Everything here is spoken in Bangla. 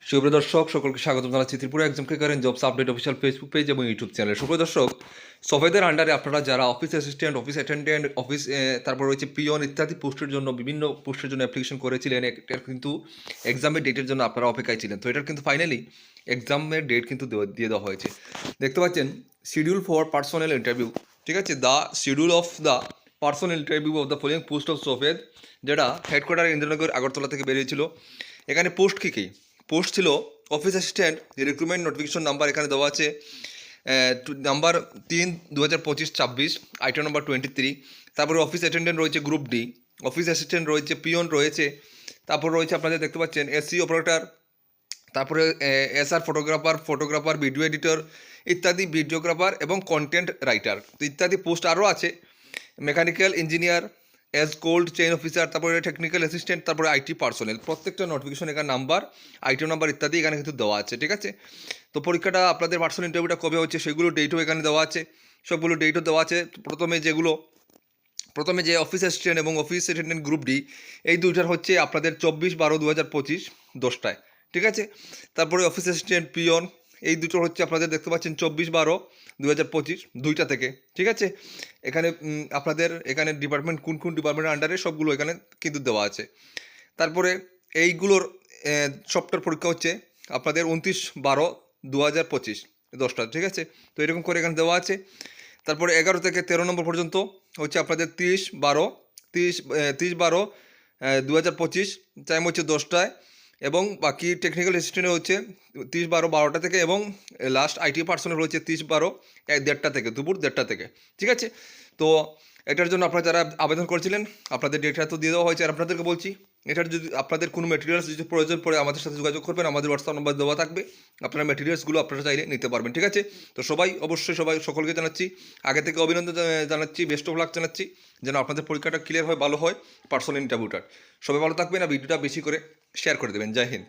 সুপ্রিয় দর্শক সকলকে স্বাগত জানাচ্ছি Tripura exam cracker jobs update official Facebook page এবং ইউটিউব চ্যানেল। সুপ্রিয় দর্শক, সফেদের আন্ডারে আপনারা যারা office assistant, office attendant, office তারপর রয়েছে পিয়ন ইত্যাদি পোস্টের জন্য বিভিন্ন পোস্টের জন্য অ্যাপ্লিকেশন করেছিলেন, এটার কিন্তু এক্সামের ডেটের জন্য আপনারা অপেক্ষায় ছিলেন। তো এটার কিন্তু ফাইনালি এক্সামের ডেট কিন্তু দিয়ে দেওয়া হয়েছে। দেখতে পাচ্ছেন শিডিউল ফর পার্সোনাল ইন্টারভিউ, ঠিক আছে, the schedule of the personal interview of the following post of সফেদ, যেটা হেডকোয়ার্টার ইন্দ্রনগর আগরতলা থেকে বেরিয়েছিল। এখানে পোস্ট কী কী পোস্ট ছিল? Office assistant recruitment notification number এখানে দেওয়া আছে নাম্বার 3/2025, আইটেম নাম্বার 23। তারপরে অফিস অ্যাটেন্ডেন্ট রয়েছে গ্রুপ ডি, অফিস অ্যাসিস্ট্যান্ট রয়েছে, পিয়ন রয়েছে, তারপর রয়েছে আপনাদের দেখতে পাচ্ছেন এসি অপারেটর, তারপরে এসআর ফটোগ্রাফার, ভিডিও এডিটর ইত্যাদি, ভিডিওগ্রাফার এবং কন্টেন্ট রাইটার ইত্যাদি পোস্ট আরও আছে। Mechanical engineer, as cold chain officer, তারপরে টেকনিক্যাল অ্যাসিস্ট্যান্ট, তারপরে আইটি পার্সোনেল, প্রত্যেকটা নোটিফিকেশন এখানে নাম্বার, আইটেম নাম্বার ইত্যাদি এখানে কিন্তু দেওয়া আছে, ঠিক আছে। তো পরীক্ষাটা আপনাদের পার্সোনাল ইন্টারভিউটা কবে হচ্ছে সেগুলো ডেটও এখানে দেওয়া আছে, সবগুলো ডেটও দেওয়া আছে। প্রথমে যে অফিস অ্যাসিস্ট্যান্ট এবং অফিস অ্যাটেন্ডেন্ট গ্রুপ ডি, এই দুইটার হচ্ছে আপনাদের 24/12/2025 10টায়, ঠিক আছে। তারপরে অফিস অ্যাসিস্ট্যান্ট পিয়ন, এই দুটো হচ্ছে আপনাদের দেখতে পাচ্ছেন 24/12/2025 2টা থেকে, ঠিক আছে। এখানে আপনাদের এখানে ডিপার্টমেন্ট কোন কোন ডিপার্টমেন্টের আন্ডারে সবগুলো এখানে কিন্তু দেওয়া আছে। তারপরে এইগুলোর সবটার পরীক্ষা হচ্ছে আপনাদের 29/12/2025 10টা, ঠিক আছে। তো এরকম করে এখানে দেওয়া আছে। তারপরে 11 থেকে 13 নম্বর পর্যন্ত হচ্ছে আপনাদের 30/12/2025, টাইম হচ্ছে 10টায়, এবং বাকি টেকনিক্যাল অ্যাসিস্ট্যান্ট হচ্ছে 30/12 থেকে, এবং লাস্ট আইটি পার্সোনাল হচ্ছে 30/12 থেকে, দুপুর 1:30 থেকে, ঠিক আছে। তো এটার জন্য আপনারা যারা আবেদন করেছিলেন আপনাদের ডেটা তো দিয়ে দেওয়া হয়েছে। আর আপনাদেরকে বলছি, এটার যদি আপনাদের কোনো মেটেরিয়ালস যদি প্রয়োজন পড়ে আমাদের সাথে যোগাযোগ করবেন, আমাদের হোয়াটসঅ্যাপ নাম্বার দেওয়া থাকবে, আপনারা মেটেরিয়ালসগুলো আপনারা চাইলে নিতে পারবেন, ঠিক আছে। তো অবশ্যই সকলকে জানাচ্ছি, আগে থেকে অভিনন্দন জানাচ্ছি, বেস্ট অফ লাক জানাচ্ছি, যেন আপনাদের পরীক্ষাটা ক্লিয়ার হয়, ভালো হয় পার্সোনাল ইন্টারভিউটার। সবাই ভালো থাকবেন, আর ভিডিওটা বেশি করে শেয়ার করে দেবেন। জয় হিন্দ।